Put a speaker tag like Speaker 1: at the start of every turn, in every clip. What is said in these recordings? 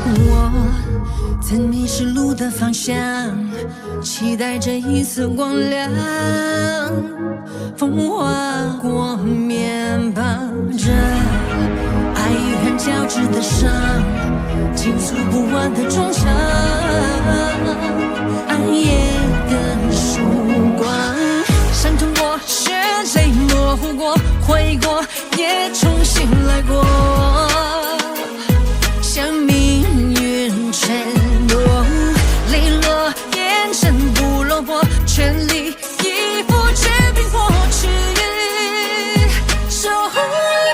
Speaker 1: 我曾迷失路的方向，期待着一丝光亮。风划过面庞着爱与恨交织的伤，倾诉不完的衷肠。暗夜的曙光，伤痛过，血泪模糊过，回过，也重新来过。向命运承诺，泪落，眼神不落魄，全力以赴，绝冰过去，守护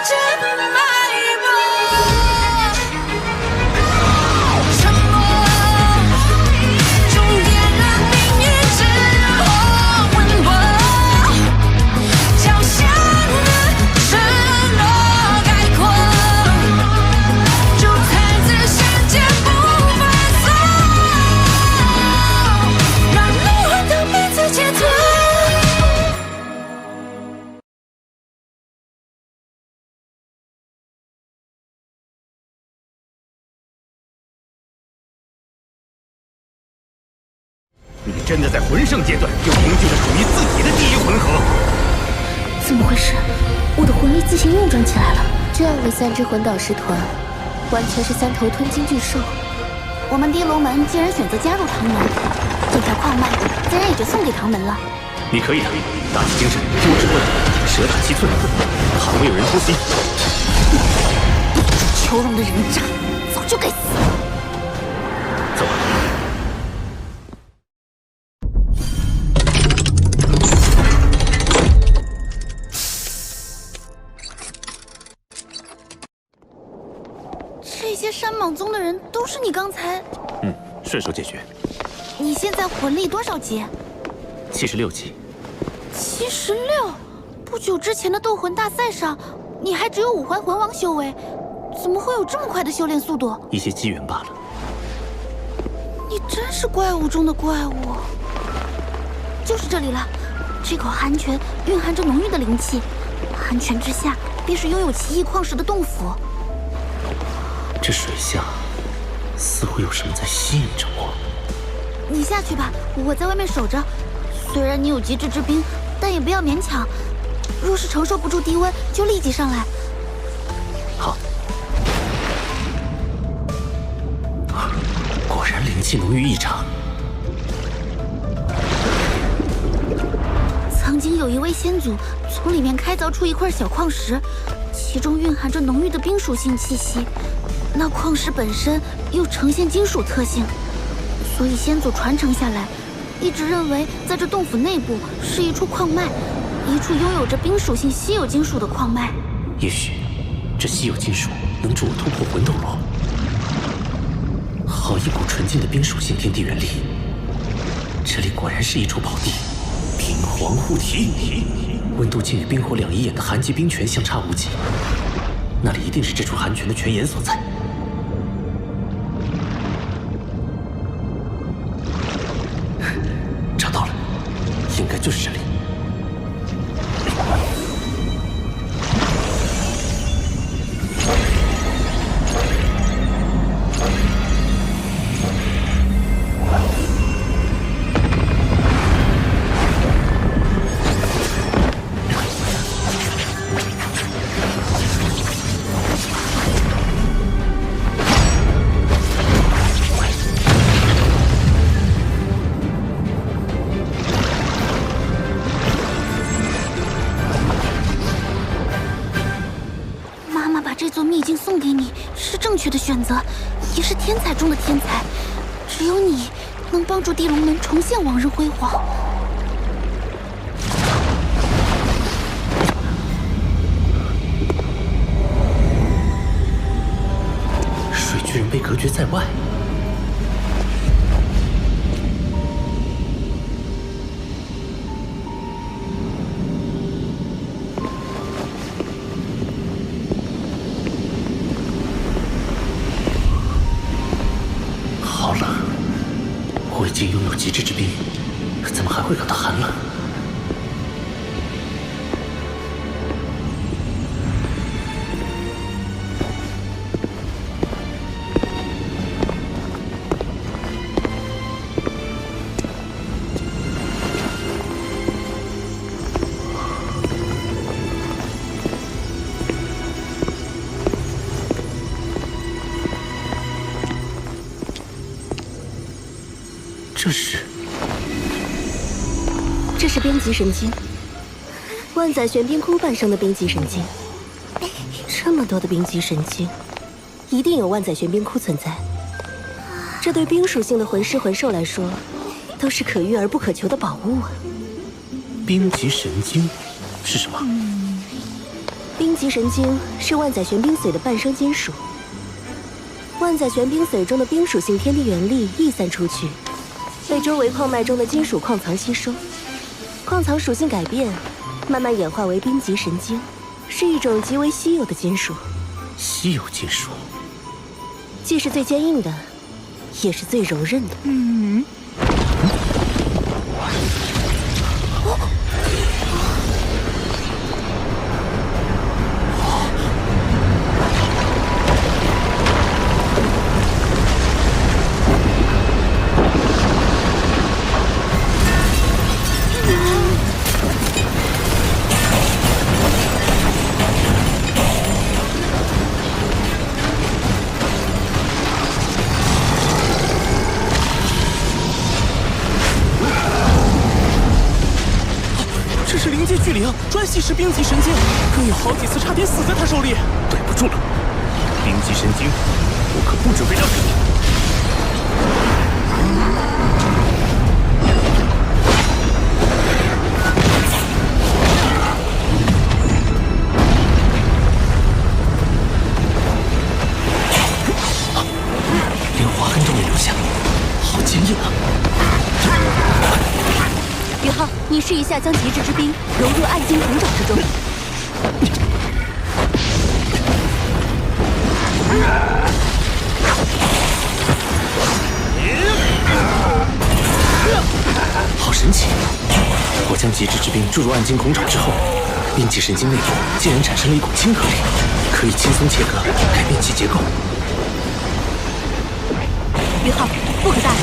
Speaker 1: 着脉搏。沉默，终点让命运之火温薄，脚下的承诺概括。
Speaker 2: 你真的在魂圣阶段就凝聚了属于自己的第一魂核？
Speaker 3: 怎么回事？我的魂力自行运转起来了。这样的3只魂导师团，完全是3头吞金巨兽。我们地龙门既然选择加入唐门，这条矿脉自然也就送给唐门了。
Speaker 2: 你可以的，打起精神，多指问，蛇打七寸，倘若有人偷袭，
Speaker 3: 囚笼的人渣，早就该死。
Speaker 2: 走吧。
Speaker 3: 这些山莽宗的人都是你刚才……
Speaker 2: 顺手解决。
Speaker 3: 你现在魂力多少级
Speaker 2: ？76级。
Speaker 3: 76？不久之前的斗魂大赛上，你还只有5环魂王修为，怎么会有这么快的修炼速度？
Speaker 2: 一些机缘罢了。
Speaker 3: 你真是怪物中的怪物。就是这里了，这口寒泉蕴含着浓郁的灵气，寒泉之下便是拥有奇异矿石的洞府。
Speaker 2: 这水下似乎有什么在吸引着我。
Speaker 3: 你下去吧，我在外面守着。虽然你有极致之冰，但也不要勉强。若是承受不住低温，就立即上来。
Speaker 2: 好。果然灵气浓郁异常。
Speaker 3: 曾经有一位先祖从里面开凿出一块小矿石，其中蕴含着浓郁的冰属性气息。那矿石本身又呈现金属特性，所以先祖传承下来，一直认为在这洞府内部是一处矿脉，一处拥有着冰属性稀有金属的矿脉。
Speaker 2: 也许这稀有金属能助我突破魂斗罗。好一股纯净的冰属性天地元力，这里果然是一处宝地。冰皇护体，温度竟与冰火两仪眼的寒极冰泉相差无几，那里一定是这处寒泉的泉眼所在。找到了，应该就是这里。
Speaker 3: 正确的选择，也是天才中的天才。只有你能帮助地龙门重现往日辉煌。
Speaker 2: 水居然被隔绝在外。已经拥有极致之冰，怎么还会感到寒冷？
Speaker 4: 这是冰极神经，万载玄冰窟诞生的冰极神经。这么多的冰极神经，一定有万载玄冰窟存在。这对冰属性的魂师魂兽来说，都是可遇而不可求的宝物啊！
Speaker 2: 冰极神经是什么？
Speaker 4: 冰极神经是万载玄冰髓的半生金属。万载玄冰髓中的冰属性天地元力溢散出去，被周围矿脉中的金属矿藏吸收，矿藏属性改变，慢慢演化为冰极神经，是一种极为稀有的金属。
Speaker 2: 稀有金属，
Speaker 4: 既是最坚硬的，也是最柔韧的。
Speaker 5: 专吸食冰极神经，更有好几次差点死在他手里。
Speaker 2: 对不住了，冰极神经，我可不准备让给你。连划痕都没留下，好坚硬啊！
Speaker 4: 宇浩，你试一下将极致之冰融入暗金铜爪之中。
Speaker 2: 好神奇！我将极致之冰注入暗金孔爪之后，冰极神经内部竟然产生了一股亲和力，可以轻松切割，改变其结构。
Speaker 4: 宇浩，不可大意。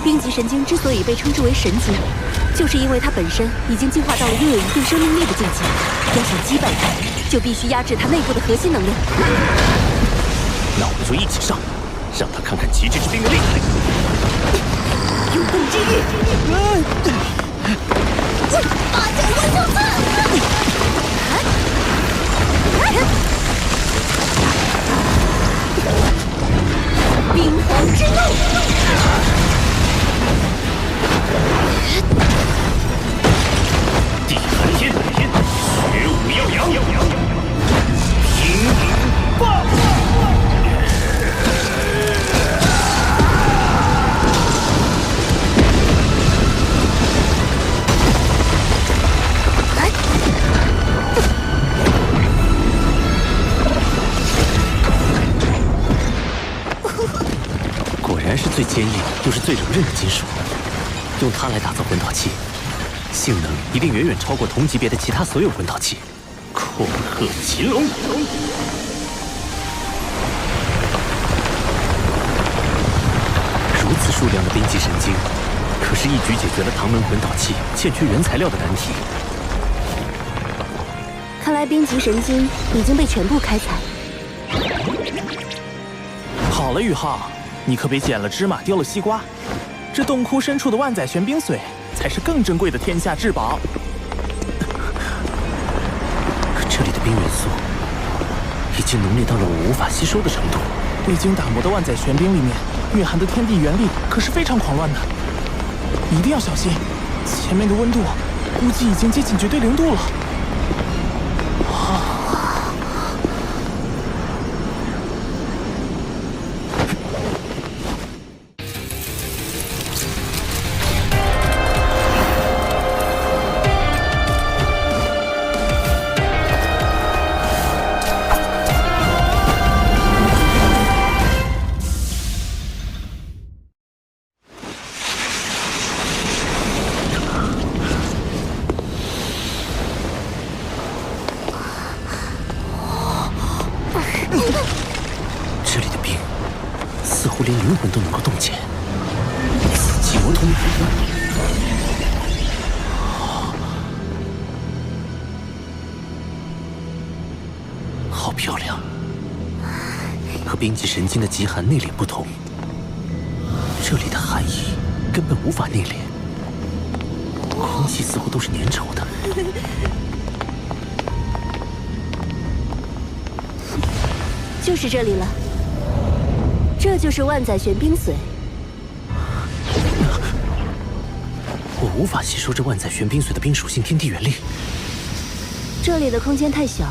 Speaker 4: 冰极神经之所以被称之为神经，就是因为它本身已经进化到了拥有一定生命力的境界。要想击败它，就必须压制它内部的核心能量。
Speaker 2: 那我们就一起上，让他看看极致之冰的厉害。
Speaker 4: 永动之域，八角万寿刺，冰皇之怒。
Speaker 2: 地寒天，雪舞耀阳，平霸。果然是最坚硬又是最柔韧的金属，用它来打造魂导器。性能一定远远超过同级别的其他所有魂导器。恐吓擒龙，如此数量的冰极神经，可是一举解决了唐门魂导器欠缺原材料的难题。
Speaker 4: 看来冰极神经已经被全部开采。
Speaker 5: 好了，宇浩，你可别捡了芝麻丢了西瓜。这洞窟深处的万载玄冰髓才是更珍贵的天下至宝。
Speaker 2: 这里的冰元素已经浓烈到了我无法吸收的程度。
Speaker 5: 未经打磨的万载玄冰里面蕴含的天地元力可是非常狂乱的，一定要小心。前面的温度估计已经接近绝对0度了。
Speaker 2: 这里的冰似乎连灵魂都能够冻结，死寂魔通。好漂亮，和冰极神经的极寒内敛不同，这里的寒意根本无法内敛，空气似乎都是粘稠的。
Speaker 4: 就是这里了，这就是万载玄冰髓。
Speaker 2: 我无法吸收这万载玄冰髓的冰属性天地元力。
Speaker 4: 这里的空间太小，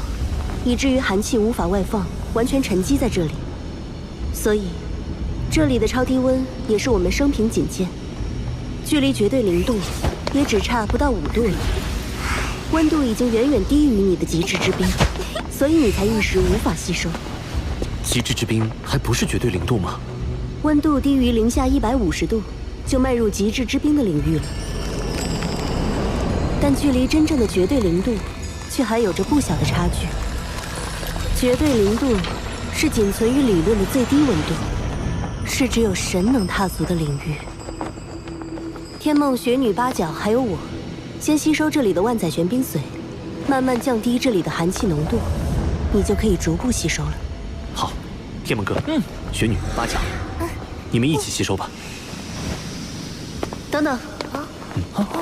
Speaker 4: 以至于寒气无法外放，完全沉积在这里。所以，这里的超低温也是我们生平仅见，距离绝对零度也只差不到5度了。温度已经远远低于你的极致之冰，所以你才一时无法吸收。
Speaker 2: 极致之冰还不是绝对零度吗？
Speaker 4: 温度低于零下150度，就迈入极致之冰的领域了。但距离真正的绝对零度，却还有着不小的差距。绝对零度是仅存于理论的最低温度，是只有神能踏足的领域。天梦、雪女、八角还有我，先吸收这里的万载玄冰髓，慢慢降低这里的寒气浓度，你就可以逐步吸收了。
Speaker 2: 好，天梦哥，雪女、八角，你们一起吸收吧。
Speaker 4: 等等，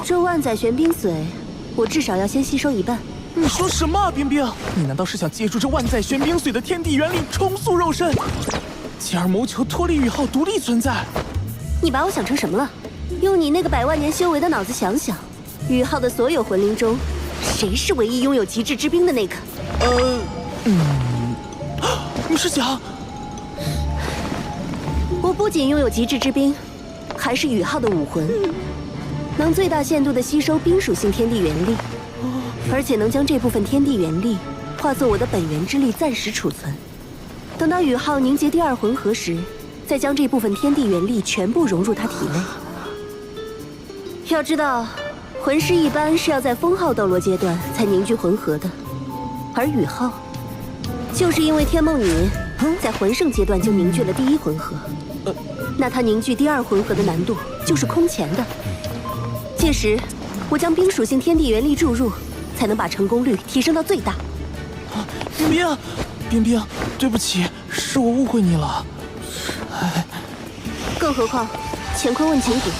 Speaker 4: 这万载玄冰髓，我至少要先吸收一半。
Speaker 5: 你说什么啊，冰冰？你难道是想借助这万载玄冰髓的天地元力重塑肉身，继而谋求脱离宇浩独立存在？
Speaker 4: 你把我想成什么了？用你那个100万年修为的脑子想想，宇浩的所有魂灵中，谁是唯一拥有极致之冰的那个？
Speaker 5: 你是想……
Speaker 4: 我不仅拥有极致之冰，还是宇浩的武魂，能最大限度地吸收冰属性天地元力，而且能将这部分天地元力化作我的本源之力暂时储存。等到宇浩凝结第2魂核时，再将这部分天地元力全部融入他体内。要知道，魂师一般是要在封号斗罗阶段才凝聚魂核的，而宇浩就是因为天梦女在魂圣阶段就凝聚了第1魂核，那他凝聚第2魂核的难度就是空前的。届时，我将冰属性天地元力注入，才能把成功率提升到最大。
Speaker 5: 冰冰，冰冰，对不起，是我误会你了。
Speaker 4: 更何况，乾坤问情谷，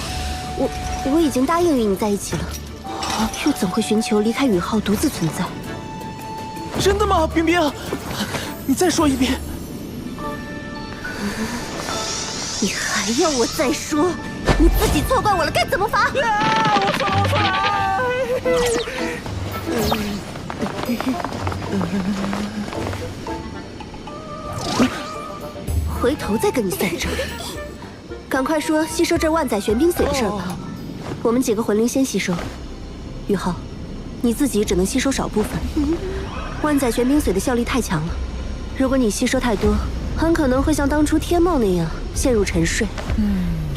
Speaker 4: 我已经答应与你在一起了，又怎会寻求离开宇浩独自存在？
Speaker 5: 真的吗，冰冰？你再说一遍。
Speaker 4: 你还要我再说？你自己错怪我了，该怎么罚？
Speaker 5: 我错了！
Speaker 4: 回头再跟你算账。赶快说吸收这万载玄冰髓的事儿吧。我们几个魂灵先吸收。宇浩，你自己只能吸收少部分。万载玄冰髓的效力太强了，如果你吸收太多，很可能会像当初天梦那样陷入沉睡。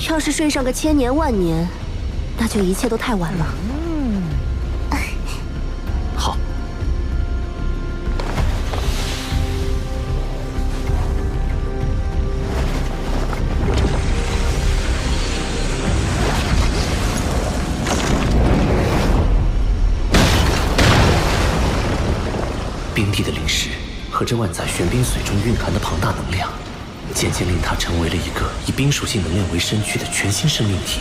Speaker 4: 要是睡上个1000年万年，那就一切都太晚了。
Speaker 2: 好。冰帝的灵石和这万载玄冰髓中蕴含的庞大能量，渐渐令它成为了一个以冰属性能量为身躯的全新生命体。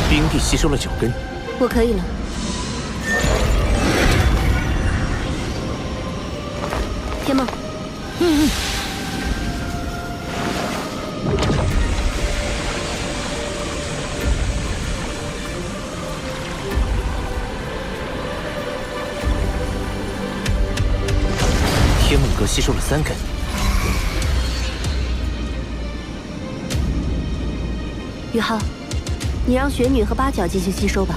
Speaker 2: 冰帝吸收了9根，
Speaker 4: 我可以了。天梦，
Speaker 2: 天梦哥吸收了3根，
Speaker 4: 宇浩，你让雪女和八角继续吸收吧。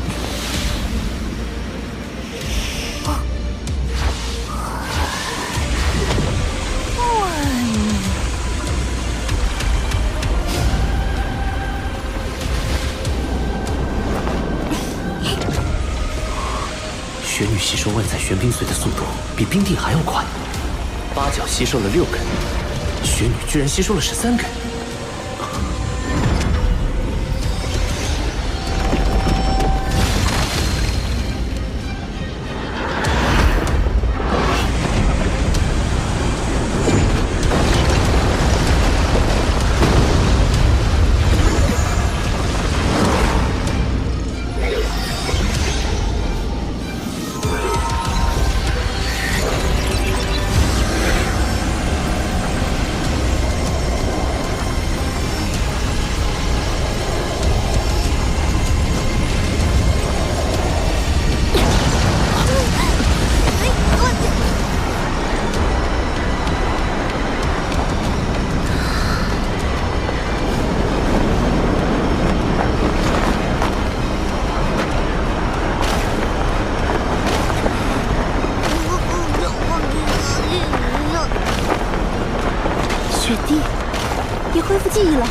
Speaker 2: 雪女吸收万载玄冰髓的速度比冰帝还要快，八角吸收了6根，雪女居然吸收了13根。
Speaker 4: 雪帝也恢复记忆了。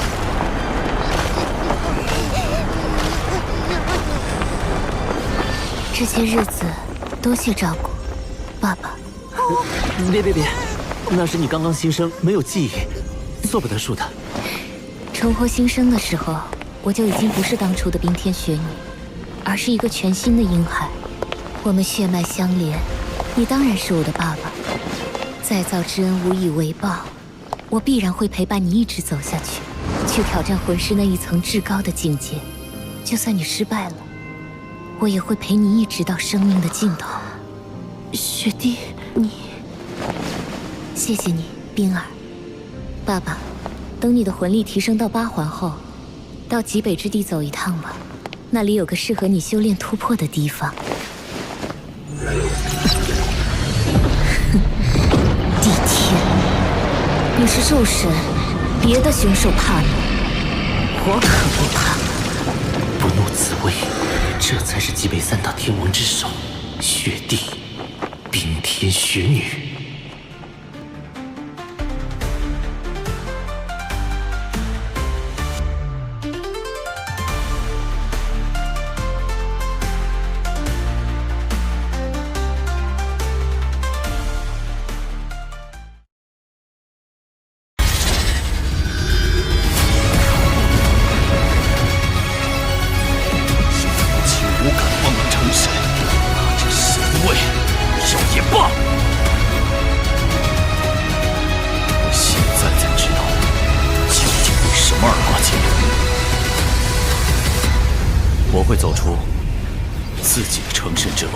Speaker 3: 这些日子多谢照顾，爸爸。
Speaker 2: 别，那是你刚刚新生，没有记忆，做不得数的。
Speaker 3: 重获新生的时候，我就已经不是当初的冰天雪女，而是一个全新的婴孩。我们血脉相连，你当然是我的爸爸。再造之恩无以为报，我必然会陪伴你一直走下去，去挑战魂师那一层至高的境界。就算你失败了，我也会陪你一直到生命的尽头。
Speaker 4: 雪帝，你……
Speaker 3: 谢谢你，冰儿。爸爸，等你的魂力提升到8环后，到极北之地走一趟吧，那里有个适合你修炼突破的地方。地天，你是兽神，别的凶兽怕你，我可不怕。
Speaker 2: 不怒自威，这才是极北3大天王之首，雪帝，冰天雪女。
Speaker 6: 我会走出自己的成神之路。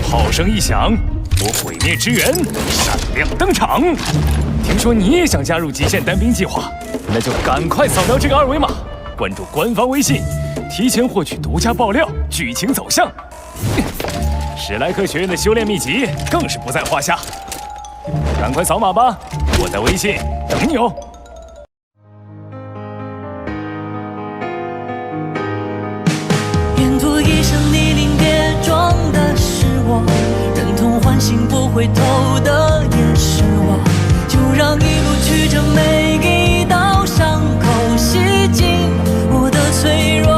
Speaker 7: 炮声一响，我毁灭之源闪亮登场。听说你也想加入极限单兵计划，那就赶快扫描这个2维码，关注官方微信，提前获取独家爆料、剧情走向。史莱克学院的修炼秘籍更是不在话下，赶快扫码吧！我在微信等你哦。
Speaker 1: 沿途一声泥泞跌撞的是我，忍痛唤醒不回头的也是我，就让一路曲折每一道伤口洗净我的脆弱。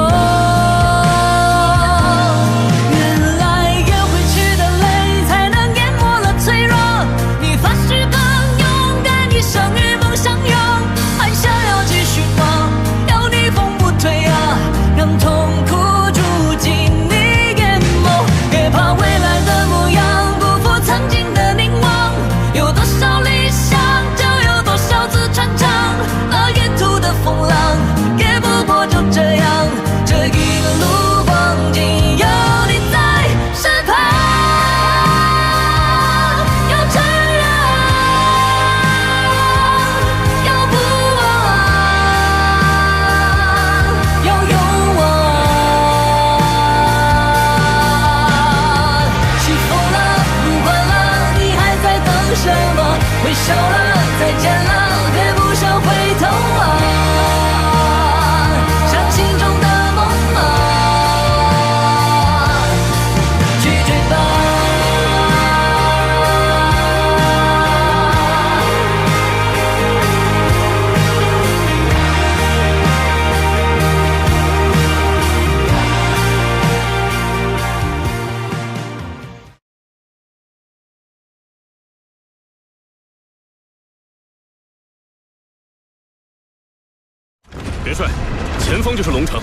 Speaker 6: 元帅，前方就是龙城。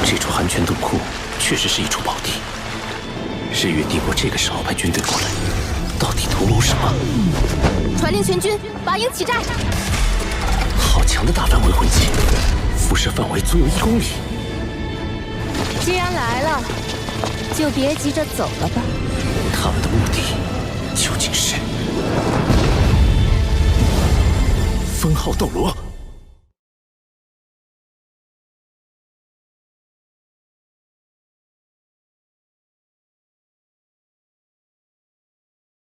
Speaker 2: 这处寒泉洞窟确实是一处宝地。日月帝国这个时候派军队过来，到底图谋什么？
Speaker 4: 传令全军，拔营起寨！
Speaker 2: 好强的大范围魂技，辐射范围足有1公里。
Speaker 3: 既然来了，就别急着走了吧。
Speaker 2: 他们的目的究竟是？封号斗罗。